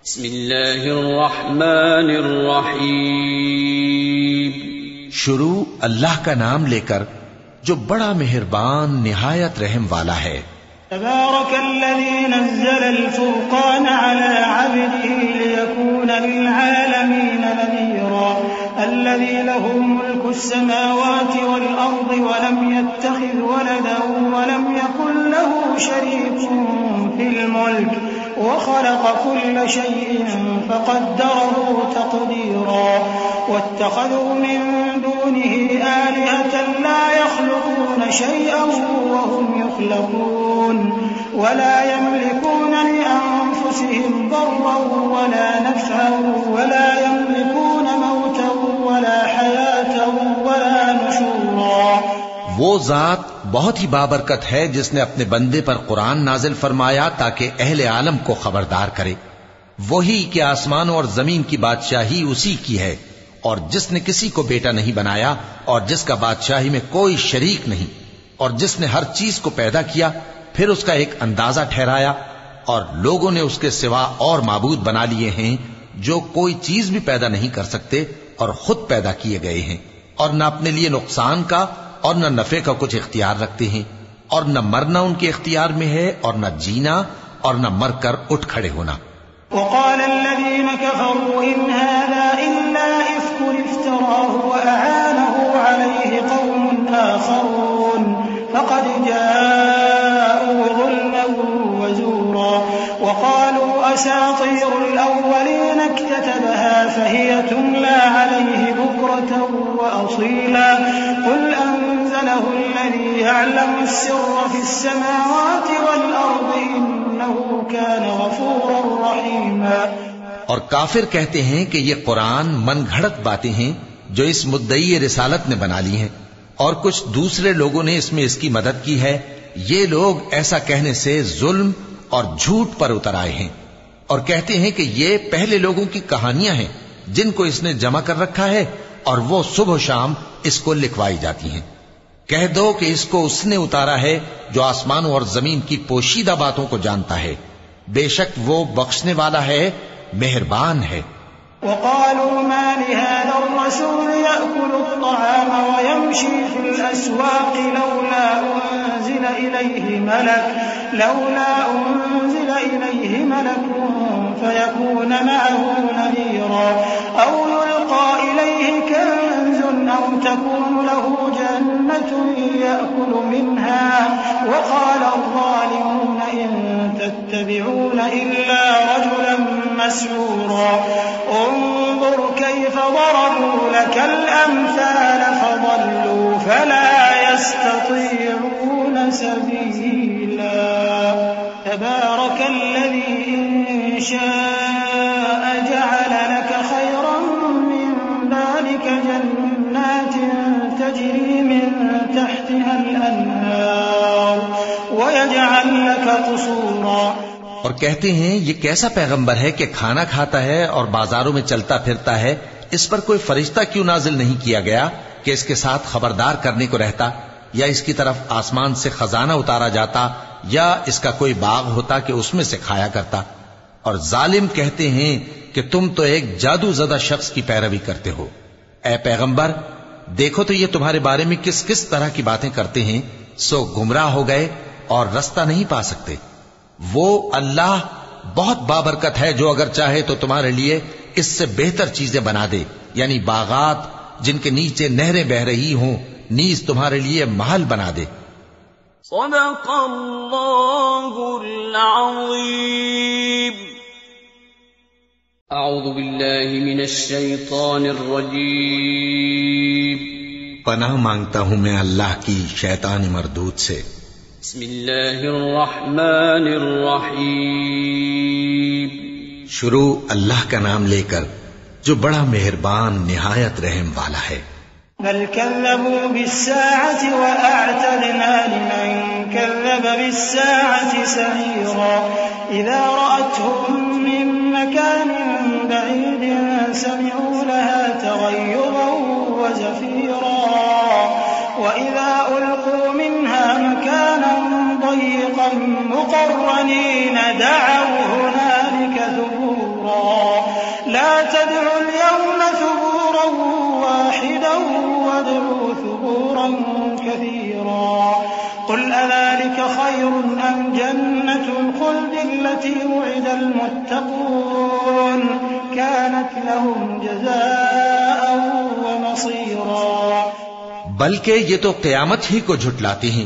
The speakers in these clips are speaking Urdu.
بسم اللہ الرحمن الرحیم. شروع اللہ کا نام لے کر جو بڑا مہربان نہایت رحم والا ہے. تبارك الذي نزل الفرقان على عبده ليكون للعالمين نذيرا الذي له ملك السماوات والأرض ولم يتخذ ولدا ولم يكن له شريك في الملك وخلق كل شيء فقدره تقديرا واتخذوا من دونه آلهة لا يخلقون شيئا وهم يخلقون ولا يملكون لأنفسهم ضرا ولا نفعا ولا يملكون موتا ولا حياة ولا نشورا. وہ ذات بہت ہی بابرکت ہے جس نے اپنے بندے پر قرآن نازل فرمایا تاکہ اہل عالم کو خبردار کرے. وہی کہ آسمانوں اور زمین کی بادشاہی اسی کی ہے اور جس نے کسی کو بیٹا نہیں بنایا اور جس کا بادشاہی میں کوئی شریک نہیں اور جس نے ہر چیز کو پیدا کیا پھر اس کا ایک اندازہ ٹھہرایا اور لوگوں نے اس کے سوا اور معبود بنا لیے ہیں جو کوئی چیز بھی پیدا نہیں کر سکتے اور خود پیدا کیے گئے ہیں اور نہ اپنے لیے نقصان کا اور نہ نفع کا کچھ اختیار رکھتے ہیں اور نہ مرنا ان کے اختیار میں ہے اور نہ جینا اور نہ مر کر اٹھ کھڑے ہونا. وقال الذين كفروا إن هذا إلا إفك افتراه وأعانه عليه قوم آخرون فقد جاءوا ظلما وزورا وقالوا أساطير الأولين اكتتبها فهي تملى عليه بكرة وأصيلا قل أنزله الذي يعلم السر في السماوات والأرض إنه كان غفورا رحيما. اور کافر کہتے ہیں کہ یہ قرآن من گھڑت باتیں ہیں جو اس مدعی رسالت نے بنا لی ہیں اور کچھ دوسرے لوگوں نے اس میں اس کی مدد کی ہے. یہ لوگ ایسا کہنے سے ظلم اور جھوٹ پر اتر آئے ہیں اور کہتے ہیں کہ یہ پہلے لوگوں کی کہانیاں ہیں جن کو اس نے جمع کر رکھا ہے اور وہ صبح و شام اس کو لکھوائی جاتی ہیں. کہہ دو کہ اس کو اس نے اتارا ہے جو آسمانوں اور زمین کی پوشیدہ باتوں کو جانتا ہے. بے شک وہ بخشنے والا ہے مہربان ہے. وقالوا ما لهذا الرسول يأكل الطعام ويمشي في الأسواق لولا أنزل إليه ملك فيكون معه نذيرا أو يلقى إليه كنز أو تكون له جنة يأكل منها وقال الظالمون إن تتبعون إلا رجلا مسحورا انظر كيف ضربوا لك الأمثال فضلوا فلا يستطيعون سبيلا. تبارك الذي إن شاء جعل لك خيرا من ذلك جنات تجري من تحتها الأنهار ويجعل لك قصورا. اور کہتے ہیں یہ کیسا پیغمبر ہے کہ کھانا کھاتا ہے اور بازاروں میں چلتا پھرتا ہے, اس پر کوئی فرشتہ کیوں نازل نہیں کیا گیا کہ اس کے ساتھ خبردار کرنے کو رہتا, یا اس کی طرف آسمان سے خزانہ اتارا جاتا, یا اس کا کوئی باغ ہوتا کہ اس میں سے کھایا کرتا. اور ظالم کہتے ہیں کہ تم تو ایک جادو زدہ شخص کی پیروی کرتے ہو. اے پیغمبر دیکھو تو یہ تمہارے بارے میں کس کس طرح کی باتیں کرتے ہیں, سو گمراہ ہو گئے اور رستہ نہیں پا سکتے. وہ اللہ بہت بابرکت ہے جو اگر چاہے تو تمہارے لیے اس سے بہتر چیزیں بنا دے, یعنی باغات جن کے نیچے نہریں بہ رہی ہوں, نیز تمہارے لیے محل بنا دے. صدق اللہ العظیم. اعوذ باللہ من الشیطان الرجیم. پناہ مانگتا ہوں میں اللہ کی شیطان مردود سے. بسم اللہ الرحمن الرحیم. شروع اللہ کا نام لے کر جو بڑا مہربان نہایت رحم والا ہے. بل كذبوا بالساعة وأعتدنا لمن كذب بالساعة سعيرا إذا رأتهم من مكان بعيد سمعوا لها تغيظا وزفيرا وإذا ألقوا منها مكانا ضيقا مقرنين دعوا هنالك ثبورا لا تدعوا اليوم ثبورا واحدا وادعوا ثبورا كثيرا قل أذلك خير أم جنة الخلد التي وعد المتقون كانت لهم جزاء ومصيرا بلکہ یہ تو قیامت ہی کو جھٹلاتی ہیں،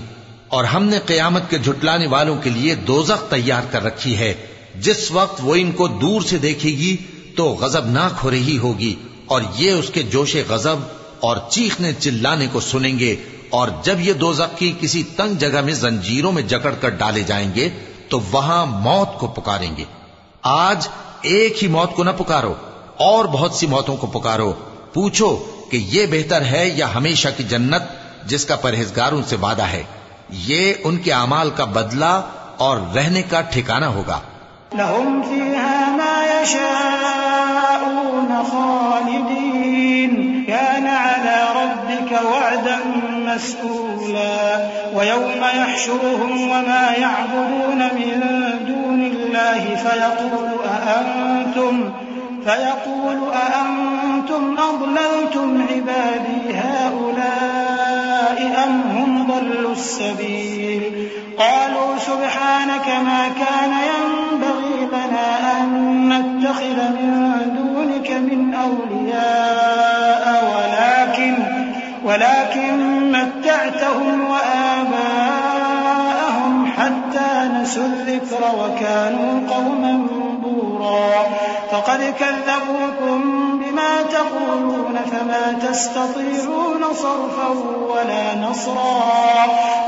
اور ہم نے قیامت کے جھٹلانے والوں کے لیے دوزخ تیار کر رکھی ہے، جس وقت وہ ان کو دور سے دیکھے گی تو غضبناک ہو رہی ہوگی، اور یہ اس کے جوش غضب اور چیخنے چلانے کو سنیں گے، اور جب یہ دوزخ کی کسی تنگ جگہ میں زنجیروں میں جکڑ کر ڈالے جائیں گے تو وہاں موت کو پکاریں گے۔ آج ایک ہی موت کو نہ پکارو، اور بہت سی موتوں کو پکارو، پوچھو کہ یہ بہتر ہے یا ہمیشہ کی جنت جس کا پرہیزگاروں سے وعدہ ہے، یہ ان کے اعمال کا بدلہ اور رہنے کا ٹھکانہ ہوگا۔ لهم فيها ما يشاءون خالدين كان على ربك وعدا مسئولا ويوم يحشرهم وما يعبدون من دون الله فيقول أأنتم أضللتم عبادي هؤلاء أم هم ضلوا السبيل قالوا سبحانك ما كان ينبغي لنا أن نتخذ من دونك من أولياء ولكن متعتهم وآباءهم حتى نسوا الذكر وكانوا قوما بورا فقد كذبوكم بما تقولون فما تستطيعون صرفا ولا نصرا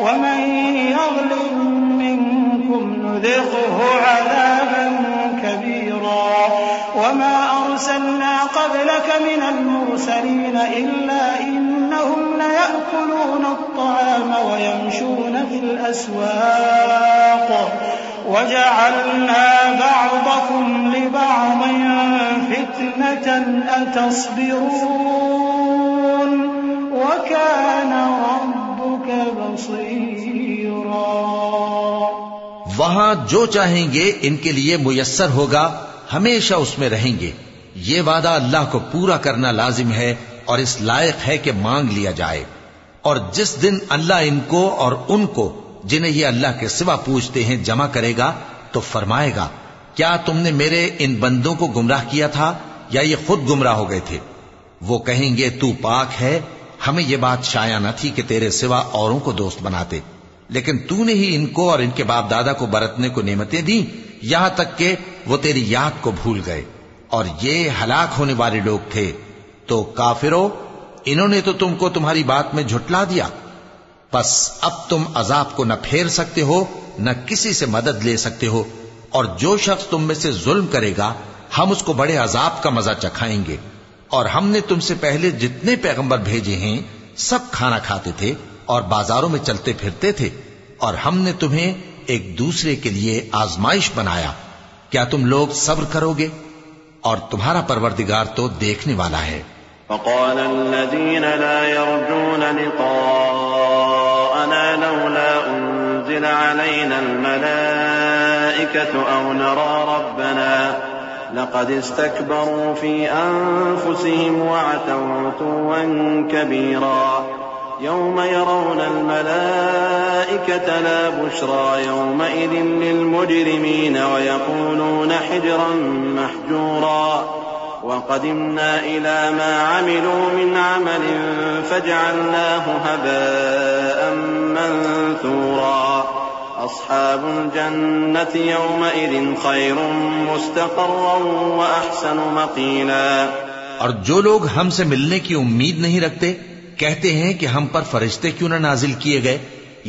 ومن يظلم منكم نذقه عذابا كبيرا وما أرسلنا قبلك من المرسلين إلا إنهم ليأكلون الطعام ويمشون في الأسواق وجعلنا بعضكم لبعض فتنة أتصبرون وكان ربك بصيرا۔ وہاں جو چاہیں گے ان کے لیے میسر ہوگا، ہمیشہ اس میں رہیں گے۔ یہ وعدہ اللہ کو پورا کرنا لازم ہے اور اس لائق ہے کہ مانگ لیا جائے۔ اور جس دن اللہ ان کو اور ان کو جنہیں یہ اللہ کے سوا پوچھتے ہیں جمع کرے گا تو فرمائے گا، کیا تم نے میرے ان بندوں کو گمراہ کیا تھا یا یہ خود گمراہ ہو گئے تھے؟ وہ کہیں گے تو پاک ہے، ہمیں یہ بات شایع نہ تھی کہ تیرے سوا اوروں کو دوست بناتے، لیکن تو نے ہی ان کو اور ان کے باپ دادا کو برتنے کو نعمتیں دیں، یہاں تک کہ وہ تیری یاد کو بھول گئے، اور یہ ہلاک ہونے والے لوگ تھے۔ تو کافرو، انہوں نے تو تم کو تمہاری بات میں جھٹلا دیا، پس اب تم عذاب کو نہ پھیر سکتے ہو نہ کسی سے مدد لے سکتے ہو، اور جو شخص تم میں سے ظلم کرے گا ہم اس کو بڑے عذاب کا مزہ چکھائیں گے۔ اور ہم نے تم سے پہلے جتنے پیغمبر بھیجے ہیں سب کھانا کھاتے تھے اور بازاروں میں چلتے پھرتے تھے، اور ہم نے تمہیں ایک دوسرے کے لیے آزمائش بنایا، کیا تم لوگ صبر کرو گے؟ اور تمہارا پروردگار تو دیکھنے والا ہے۔ وقال الذين لا يرجون لقاءنا لولا أنزل علينا الملائكة أو نرى ربنا لقد استكبروا في أنفسهم وعتوا عتوا كبيرا يوم يرون الملائكة لا بشرى يومئذ للمجرمين ويقولون حجرا محجورا وقدمنا إلى ما عملوا من عمل فجعلناه هباء منثورا أصحاب الجنة يومئذ خير مستقرا وأحسن مقيلا۔ اور جو لوگ ہم سے ملنے کی امید نہیں رکھتے کہتے ہیں کہ ہم پر فرشتے کیوں نہ نازل کیے گئے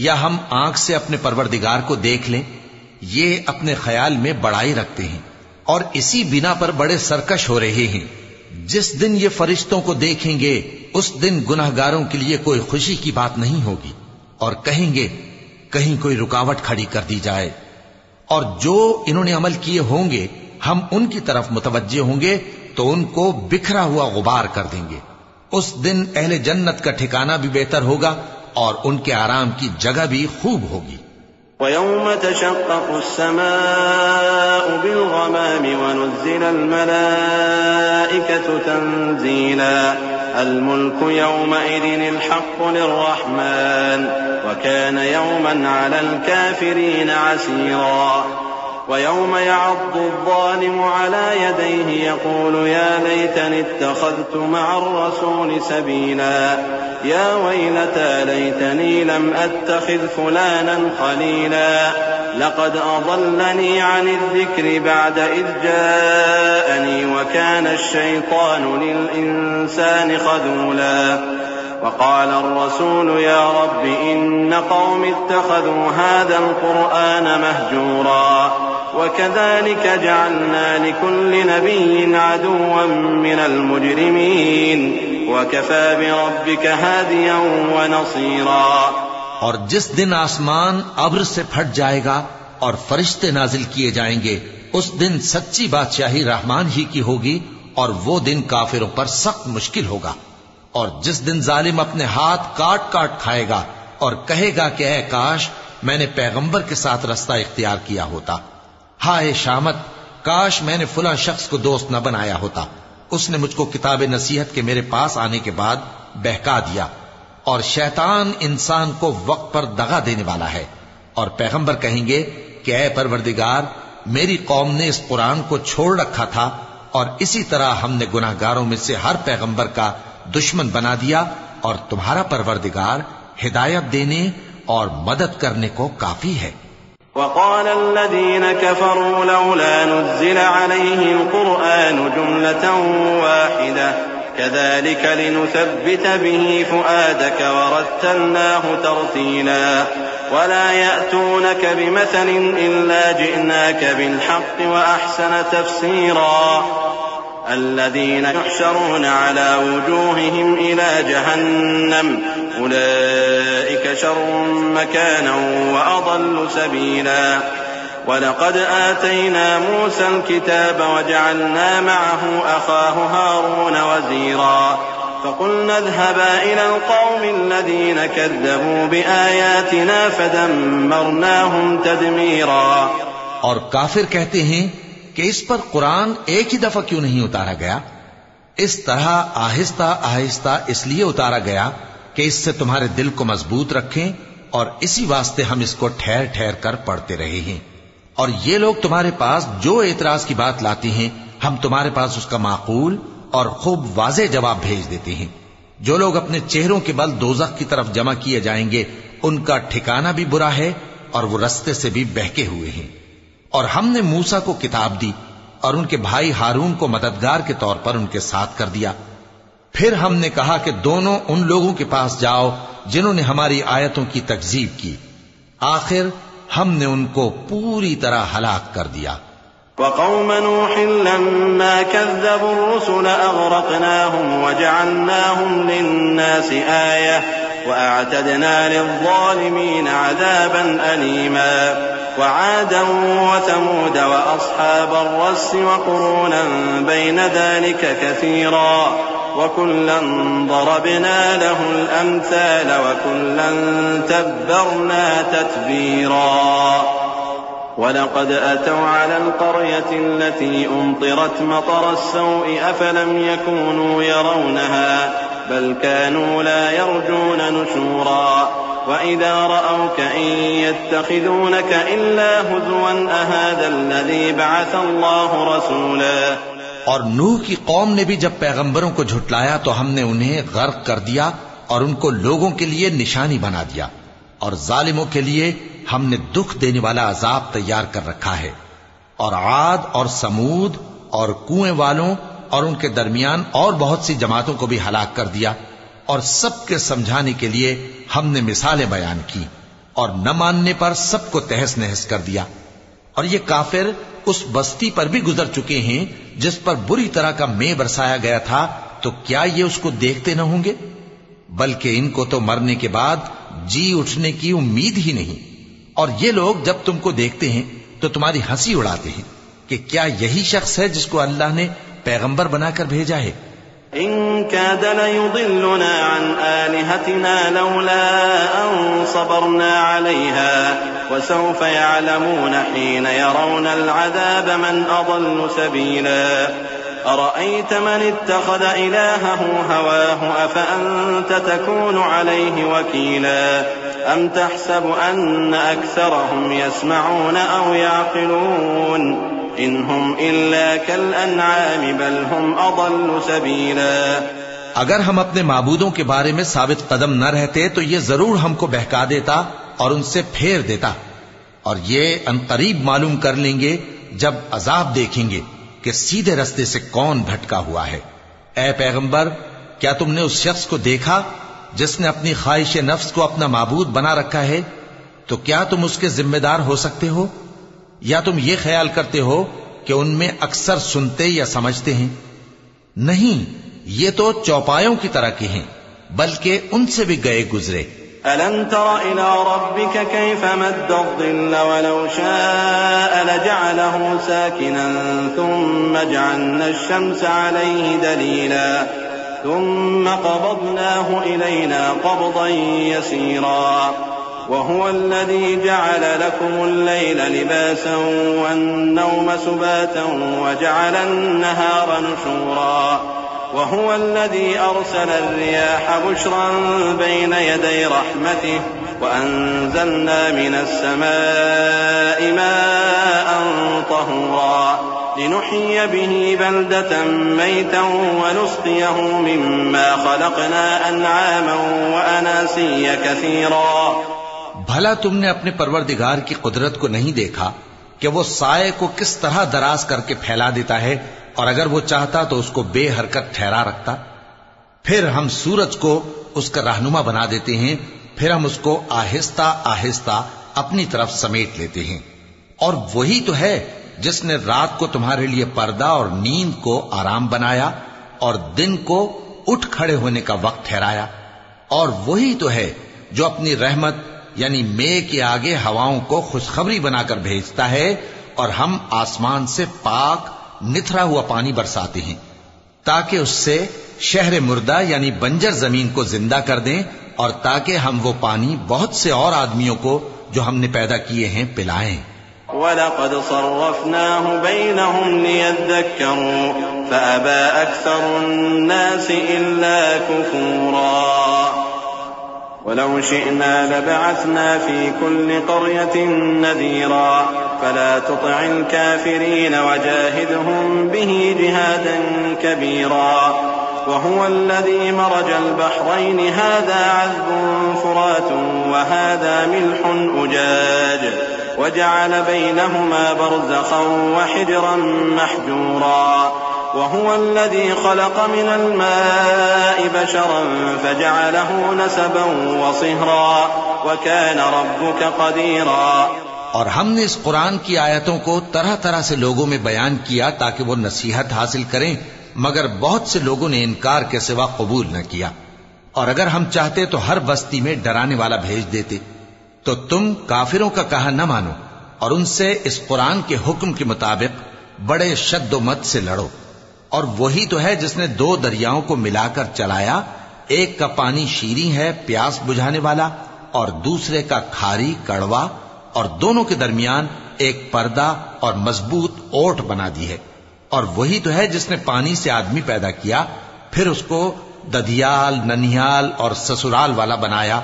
یا ہم آنکھ سے اپنے پروردگار کو دیکھ لیں، یہ اپنے خیال میں بڑائی رکھتے ہیں اور اسی بنا پر بڑے سرکش ہو رہے ہیں۔ جس دن یہ فرشتوں کو دیکھیں گے اس دن گناہگاروں کے لیے کوئی خوشی کی بات نہیں ہوگی، اور کہیں گے کہیں کوئی رکاوٹ کھڑی کر دی جائے، اور جو انہوں نے عمل کیے ہوں گے ہم ان کی طرف متوجہ ہوں گے تو ان کو بکھرا ہوا غبار کر دیں گے۔ اس دن اہل جنت کا ٹھکانہ بھی بہتر ہوگا اور ان کے آرام کی جگہ بھی خوب ہوگی۔ ويوم تشقق السماء بالغمام ونزل الملائكة تنزيلا الملك يومئذ الحق للرحمن وكان يوما على الكافرين عسيرا ويوم يعض الظالم على يديه يقول يا ليتني اتخذت مع الرسول سبيلا يا ويلتى ليتني لم أتخذ فلانا خليلا لقد أضلني عن الذكر بعد إذ جاءني وكان الشيطان للإنسان خذولا وقال الرسول يا رب إن قوم اتخذوا هذا القرآن مهجورا وكذلك جعلنا لكل نبي عدوا من المجرمين وكفى بربك هاديا ونصيرا اور جس دن آسمان ابر سے پھٹ جائے گا اور فرشتے نازل کیے جائیں گے اس دن سچی بادشاہی رحمان ہی کی ہوگی اور وہ دن کافروں پر سخت مشکل ہوگا اور جس دن ظالم اپنے ہاتھ کاٹ کاٹ کھائے گا اور کہے گا کہ اے کاش میں نے پیغمبر کے ساتھ رستہ اختیار کیا ہوتا ہائے شامت کاش میں نے فلاں شخص کو دوست نہ بنایا ہوتا اس نے مجھ کو کتاب نصیحت کے میرے پاس آنے کے بعد بہکا دیا اور شیطان انسان کو وقت پر دغا دینے والا ہے اور پیغمبر کہیں گے کہ اے پروردگار میری قوم نے اس قرآن کو چھوڑ رکھا تھا اور اسی طرح ہم نے گناہگاروں میں سے ہر پیغمبر کا دشمن بنا دیا اور تمہارا پروردگار ہدایت دینے اور مدد کرنے کو کافی ہے وقال الذين كفروا لولا نزل عليه القرآن جملة واحدة كذلك لنثبت به فؤادك ورتلناه ترتيلا ولا يأتونك بمثل إلا جئناك بالحق وأحسن تفسيرا الذين يحشرون على وجوههم إلى جهنم أولئك شر مكانا وأضل سبيلا ولقد آتينا موسى الكتاب وجعلنا معه أخاه هارون وزيرا فقلنا اذهبا إلى القوم الذين كذبوا بآياتنا فدمرناهم تدميرا اور کافر کہتے ہیں کہ اس پر قرآن ایک ہی دفعہ کیوں نہیں اتارا گیا اس طرح آہستہ آہستہ اس لیے اتارا گیا کہ اس سے تمہارے دل کو مضبوط رکھیں اور اسی واسطے ہم اس کو ٹھہر ٹھہر کر پڑھتے رہے ہیں اور یہ لوگ تمہارے پاس جو اعتراض کی بات لاتے ہیں ہم تمہارے پاس اس کا معقول اور خوب واضح جواب بھیج دیتے ہیں جو لوگ اپنے چہروں کے بل دوزخ کی طرف جمع کیے جائیں گے ان کا ٹھکانہ بھی برا ہے اور وہ رستے سے بھی بہکے ہوئے ہیں اور ہم نے موسیٰ کو کتاب دی اور ان کے بھائی ہارون کو مددگار کے طور پر ان کے ساتھ کر دیا پھر ہم نے کہا کہ دونوں ان لوگوں کے پاس جاؤ جنہوں نے ہماری آیتوں کی تکذیب کی آخر ہم نے ان کو پوری طرح ہلاک کر دیا وقوم نوح لما كذبوا الرسل أغرقناهم وجعلناهم للناس آية وأعتدنا للظالمين عذابا أليما وعادا وثمود وأصحاب الرس وقرونا بين ذلك كثيرا وكلا ضربنا له الأمثال وكلا تبرنا تتبيرا ولقد أتوا على القرية التي أمطرت مطر السوء أفلم يكونوا يرونها بل كانوا لا يرجون نشورا وإذا رأوك إن يتخذونك إلا هزوا أهذا الذي بعث الله رسولا اور نوح کی قوم نے بھی جب پیغمبروں کو جھٹلایا تو ہم نے انہیں غرق کر دیا اور ان کو لوگوں کے لیے نشانی بنا دیا اور ظالموں کے لیے ہم نے دکھ دینے والا عذاب تیار کر رکھا ہے اور عاد اور سمود اور کنویں والوں اور ان کے درمیان اور بہت سی جماعتوں کو بھی ہلاک کر دیا اور سب کے سمجھانے کے لیے ہم نے مثالیں بیان کی اور نہ ماننے پر سب کو تہس نہس کر دیا اور یہ کافر اس بستی پر بھی گزر چکے ہیں جس پر بری طرح کا مے برسایا گیا تھا تو کیا یہ اس کو دیکھتے نہ ہوں گے بلکہ ان کو تو مرنے کے بعد جی اٹھنے کی امید ہی نہیں اور یہ لوگ جب تم کو دیکھتے ہیں تو تمہاری ہنسی اڑاتے ہیں کہ کیا یہی شخص ہے جس کو اللہ نے پیغمبر بنا کر بھیجا ہے إن كاد ليضلنا عن آلهتنا لولا أن صبرنا عليها وسوف يعلمون حين يرون العذاب من أضل سبيلا أرأيت من اتخذ إلهه هواه أفأنت تكون عليه وكيلا أم تحسب أن أكثرهم يسمعون أو يعقلون إن هم إلا كالأنعام بل هم أضل سبيلا. اگر ہم اپنے معبودوں کے بارے میں ثابت قدم نہ رہتے تو یہ ضرور ہم کو بہکا دیتا اور ان سے پھیر دیتا، اور یہ عنقریب معلوم کر لیں گے جب عذاب دیکھیں گے کہ سیدھے رستے سے کون بھٹکا ہوا ہے. اے پیغمبر، کیا تم نے اس شخص کو دیکھا جس نے اپنی خواہش نفس کو اپنا معبود بنا رکھا ہے؟ تو کیا تم اس کے ذمہ دار ہو سکتے ہو؟ یا تم یہ خیال کرتے ہو کہ ان میں اکثر سنتے یا سمجھتے ہیں؟ نہیں، یہ تو چوپایوں کی طرح کے ہیں، بلکہ ان سے بھی گئے گزرے. ألم تر إلى ربك كيف مد الظل ولو شاء لجعله ساكنا ثم جعلنا الشمس عليه دليلا ثم قبضناه إلينا قبضا يسيرا وهو الذي جعل لكم الليل لباسا والنوم سباتا وجعل النهار نشورا وهو الذي أرسل الرياح بشرا بين يدي رحمته وأنزلنا من السماء ماء طهورا لنحيي به بلدة ميتا ونسقيه مما خلقنا أنعاما وأناسيا كثيرا. بھلا تم نے اپنے پروردگار کی قدرت کو نہیں دیکھا کہ وہ سائے کو کس طرح دراز کر کے پھیلا دیتا ہے، اور اگر وہ چاہتا تو اس کو بے حرکت ٹھہرا رکھتا؟ پھر ہم سورج کو اس کا رہنما بنا دیتے ہیں، پھر ہم اس کو آہستہ آہستہ اپنی طرف سمیٹ لیتے ہیں. اور وہی تو ہے جس نے رات کو تمہارے لیے پردہ اور نیند کو آرام بنایا اور دن کو اٹھ کھڑے ہونے کا وقت ٹھہرایا. اور وہی تو ہے جو اپنی رحمت یعنی مے کے آگے ہواؤں کو خوشخبری بنا کر بھیجتا ہے، اور ہم آسمان سے پاک نتھرا ہوا پانی برساتے ہیں تاکہ اس سے شہر مردہ یعنی بنجر زمین کو زندہ کر دیں، اور تاکہ ہم وہ پانی بہت سے اور آدمیوں کو جو ہم نے پیدا کیے ہیں پلائیں. وَلَقَدْ صَرَّفْنَاهُ بَيْنَهُمْ لِيَذَّكَّرُوا فَأَبَى أَكْثَرُ النَّاسِ إِلَّا كُفُورًا وَلَوْ شِئْنَا لَبَعَثْنَا فِي كُلِّ قَرْيَةٍ نَذِيرًا فَلَا تُطِعِ الْكَافِرِينَ وَجَاهِدْهُمْ بِهِ جِهَادًا كَبِيرًا وهو الذي مرج البحرين هذا عذب فرات وهذا ملح أجاج وجعل بينهما برزخا وحجرا محجورا وهو الذي خلق من الماء بشرا فجعله نسبا وصهرا وكان ربك قديرا. اور ہم نے اس قرآن کی آیتوں کو طرح طرح سے لوگوں میں بیان کیا تاکہ وہ نصیحت حاصل کریں، مگر بہت سے لوگوں نے انکار کے سوا قبول نہ کیا. اور اگر ہم چاہتے تو ہر بستی میں ڈرانے والا بھیج دیتے. تو تم کافروں کا کہا نہ مانو اور ان سے اس قرآن کے حکم کے مطابق بڑے شد و مت سے لڑو. اور وہی تو ہے جس نے دو دریاؤں کو ملا کر چلایا، ایک کا پانی شیریں ہے پیاس بجھانے والا، اور دوسرے کا کھاری کڑوا، اور دونوں کے درمیان ایک پردہ اور مضبوط اوٹ بنا دی ہے. اور وہی تو ہے جس نے پانی سے آدمی پیدا کیا، پھر اس کو ددھیال، ننھیال اور سسرال والا بنایا،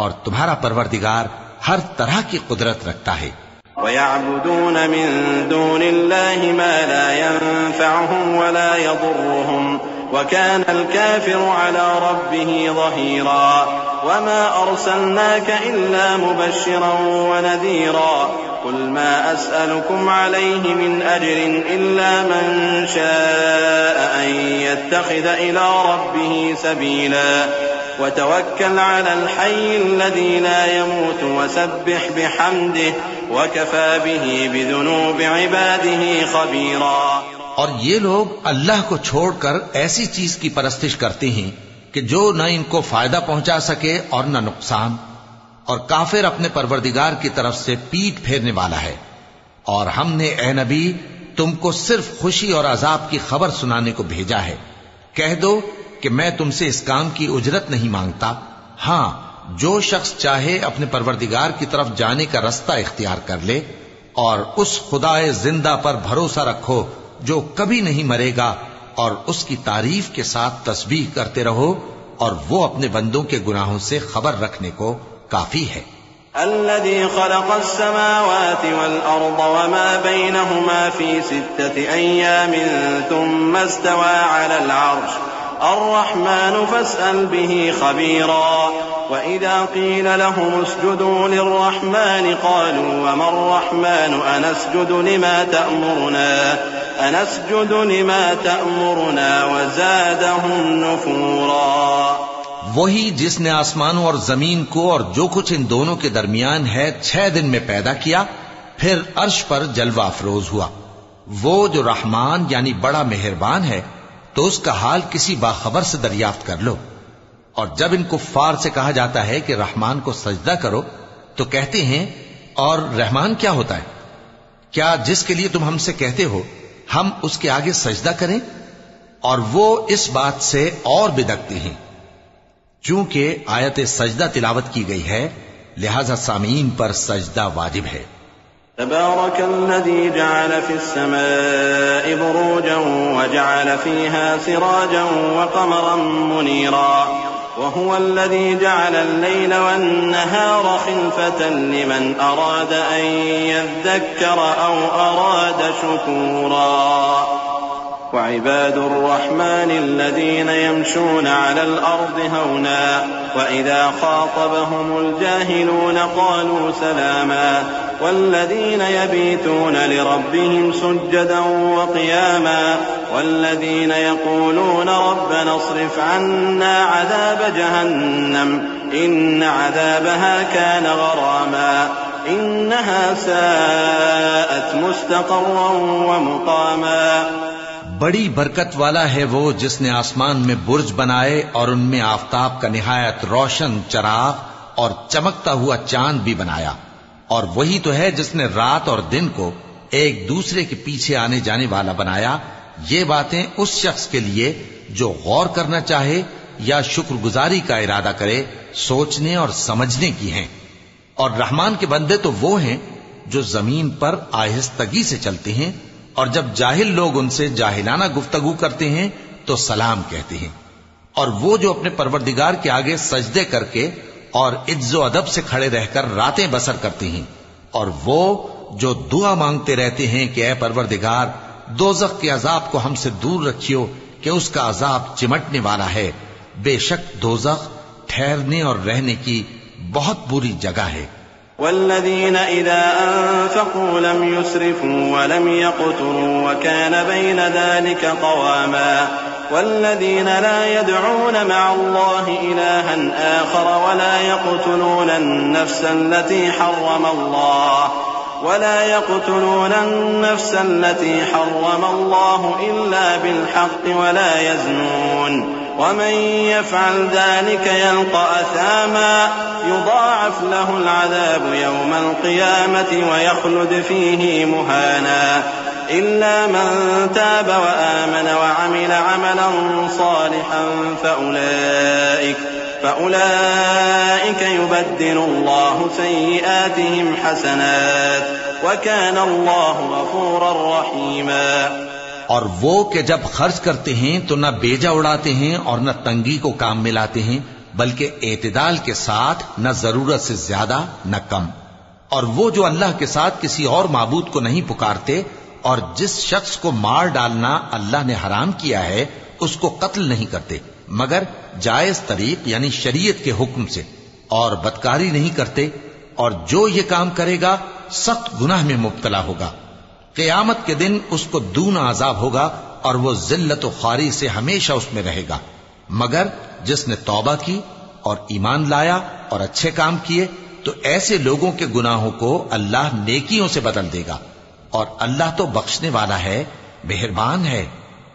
اور تمہارا پروردگار ہر طرح کی قدرت رکھتا ہے. وَيَعْبُدُونَ مِن دُونِ اللَّهِ مَا لَا يَنفَعُهُمْ وَلَا يَضُرُّهُمْ وَكَانَ الْكَافِرُ عَلَى رَبِّهِ ظَهِيرًا. وَمَا أَرْسَلْنَاكَ إِلَّا مُبَشِّرًا وَنَذِيرًا. قُلْ مَا أَسْأَلُكُمْ عَلَيْهِ مِنْ أَجْرٍ إِلَّا مَنْ شَاءَ أَنْ يَتَّخِذَ إِلَى رَبِّهِ سَبِيلًا. وَتَوَكَّلْ عَلَى الْحَيِّ الَّذِي لَا يَمُوتُ وَسَبِّحْ بِحَمْدِهِ وَكَفَى بِهِ بِذُنُوبِ عِبَادِهِ خَبِيرًا. اور یہ لوگ اللہ کو چھوڑ کر ایسی چیز کی پرستش کرتے ہیں کہ جو نہ ان کو فائدہ پہنچا سکے اور نہ نقصان، اور کافر اپنے پروردگار کی طرف سے پیٹ پھیرنے والا ہے. اور ہم نے اے نبی تم کو صرف خوشی اور عذاب کی خبر سنانے کو بھیجا ہے. کہہ دو کہ میں تم سے اس کام کی اجرت نہیں مانگتا، ہاں جو شخص چاہے اپنے پروردگار کی طرف جانے کا رستہ اختیار کر لے، اور اس خدائے زندہ پر بھروسہ رکھو جو کبھی نہیں مرے گا، اور اس کی تعریف کے ساتھ تسبیح کرتے رہو، اور وہ اپنے بندوں کے گناہوں سے خبر رکھنے کو کافی ہے۔ الذي خلق السماوات والأرض وما بينهما في 6 أيام ثم استوى على العرش الرحمن فاسأل به خبيرا وإذا قيل لهم اسجدوا للرحمن قالوا وما الرحمن أنسجد لما تأمرنا وزادهم نفورا۔ وہی جس نے آسمانوں اور زمین کو اور جو کچھ ان دونوں کے درمیان ہے 6 دن میں پیدا کیا، پھر عرش پر جلوہ افروز ہوا۔ وہ جو رحمان یعنی بڑا مہربان ہے، تو اس کا حال کسی باخبر سے دریافت کر لو۔ اور جب ان کفار سے کہا جاتا ہے کہ رحمان کو سجدہ کرو تو کہتے ہیں اور رحمان کیا ہوتا ہے؟ کیا جس کے لیے تم ہم سے کہتے ہو ہم اس کے آگے سجدہ کریں؟ اور وہ اس بات سے اور بدکتے ہیں۔ چونکہ آیت سجدہ تلاوت کی گئی ہے، لہذا سامعین پر سجدہ واجب ہے۔ تبارك الذي جعل في السماء بروجا وجعل فيها سراجا وقمرا منيرا وهو الذي جعل الليل والنهار خلفة لمن أراد أن يذكر أو أراد شكورا وعباد الرحمن الذين يمشون على الأرض هونا وإذا خاطبهم الجاهلون قالوا سلاما والذين يبيتون لربهم سجدا وقياما والذين يقولون ربنا اصرف عنا عذاب جهنم إن عذابها كان غراما إنها ساءت مستقرا ومقاما۔ بڑی برکت والا ہے وہ جس نے آسمان میں برج بنائے اور ان میں آفتاب کا نہایت روشن چراغ اور چمکتا ہوا چاند بھی بنایا، اور وہی تو ہے جس نے رات اور دن کو ایک دوسرے کے پیچھے آنے جانے والا بنایا۔ یہ باتیں اس شخص کے لیے جو غور کرنا چاہے یا شکر گزاری کا ارادہ کرے، سوچنے اور سمجھنے کی ہیں۔ اور رحمان کے بندے تو وہ ہیں جو زمین پر آہستگی سے چلتے ہیں، اور جب جاہل لوگ ان سے جاہلانہ گفتگو کرتے ہیں تو سلام کہتے ہیں۔ اور وہ جو اپنے پروردگار کے آگے سجدے کر کے اور عز و ادب سے کھڑے رہ کر راتیں بسر کرتے ہیں، اور وہ جو دعا مانگتے رہتے ہیں کہ اے پروردگار دوزخ کے عذاب کو ہم سے دور رکھیو کہ اس کا عذاب چمٹنے والا ہے، بے شک دوزخ ٹھہرنے اور رہنے کی بہت بری جگہ ہے۔ والذين إذا أنفقوا لم يسرفوا ولم يقتروا وكان بين ذلك قواما والذين لا يدعون مع الله إلها آخر ولا يقتلون النفس التي حرم الله إلا بالحق ولا يزنون ومن يفعل ذلك يلقى أثاما يضاعف له العذاب يوم القيامة ويخلد فيه مهانا إلا من تاب وآمن وعمل عملا صالحا فأولئك يبدل الله سيئاتهم حسنات وكان الله غفورا رحيما۔ اور وہ کہ جب خرچ کرتے ہیں تو نہ بیجا اڑاتے ہیں اور نہ تنگی کو کام میں لاتے ہیں، بلکہ اعتدال کے ساتھ، نہ ضرورت سے زیادہ نہ کم۔ اور وہ جو اللہ کے ساتھ کسی اور معبود کو نہیں پکارتے، اور جس شخص کو مار ڈالنا اللہ نے حرام کیا ہے اس کو قتل نہیں کرتے مگر جائز طریق یعنی شریعت کے حکم سے، اور بدکاری نہیں کرتے، اور جو یہ کام کرے گا سخت گناہ میں مبتلا ہوگا۔ قیامت کے دن اس کو دونا عذاب ہوگا اور وہ ذلت و خواری سے ہمیشہ اس میں رہے گا، مگر جس نے توبہ کی اور ایمان لایا اور اچھے کام کیے تو ایسے لوگوں کے گناہوں کو اللہ نیکیوں سے بدل دے گا، اور اللہ تو بخشنے والا ہے، مہربان ہے۔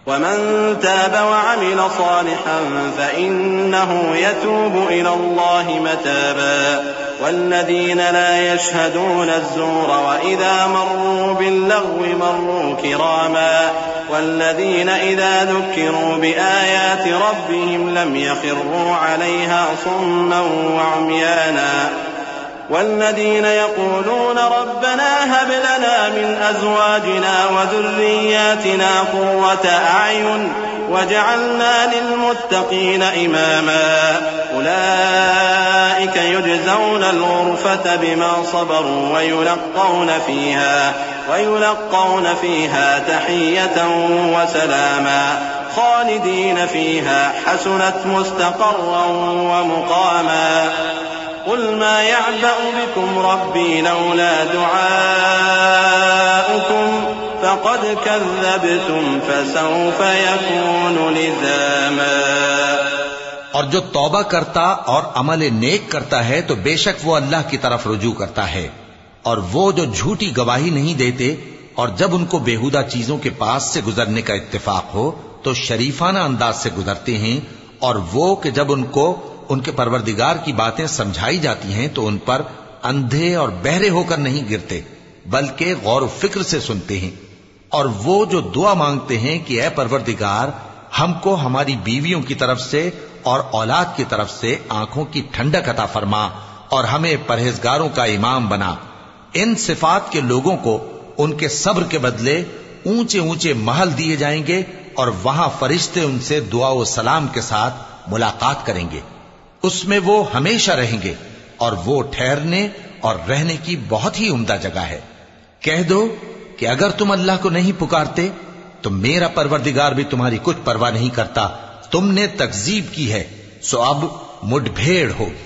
ومن تاب وعمل صالحا فإنه يتوب إلى الله متابا والذين لا يشهدون الزور وإذا مروا باللغو مروا كراما والذين إذا ذكروا بآيات ربهم لم يخروا عليها صما وعميانا والذين يقولون ربنا هب لنا من أزواجنا وذرياتنا قرة أعين وجعلنا للمتقين إماما أولئك يجزون الغرفة بما صبروا ويلقون فيها تحية وسلاما خالدين فيها حسنت مستقرا ومقاما قل ما يعبأ بكم ربي لولا دعاؤكم فقد كذبتم فسوف يكون لزاما. اور جو توبہ کرتا اور عمل نیک کرتا ہے تو بے شک وہ اللہ کی طرف رجوع کرتا ہے، اور وہ جو جھوٹی گواہی نہیں دیتے اور جب ان کو بیہودہ چیزوں کے پاس سے گزرنے کا اتفاق ہو تو شریفانہ انداز سے گزرتے ہیں، اور وہ کہ جب ان کو ان کے پروردگار کی باتیں سمجھائی جاتی ہیں تو ان پر اندھے اور بہرے ہو کر نہیں گرتے بلکہ غور و فکر سے سنتے ہیں، اور وہ جو دعا مانگتے ہیں کہ اے پروردگار ہم کو ہماری بیویوں کی طرف سے اور اولاد کی طرف سے آنکھوں کی ٹھنڈک عطا فرما اور ہمیں پرہیزگاروں کا امام بنا. ان صفات کے لوگوں کو ان کے صبر کے بدلے اونچے اونچے محل دیے جائیں گے اور وہاں فرشتے ان سے دعا و سلام کے ساتھ ملاقات کریں گے، اس میں وہ ہمیشہ رہیں گے اور وہ ٹھہرنے اور رہنے کی بہت ہی عمدہ جگہ ہے. کہہ دو کہ اگر تم اللہ کو نہیں پکارتے تو میرا پروردگار بھی تمہاری کچھ پرواہ نہیں کرتا. تم نے تکذیب کی ہے سو اب مڈ بھیڑ ہوگی.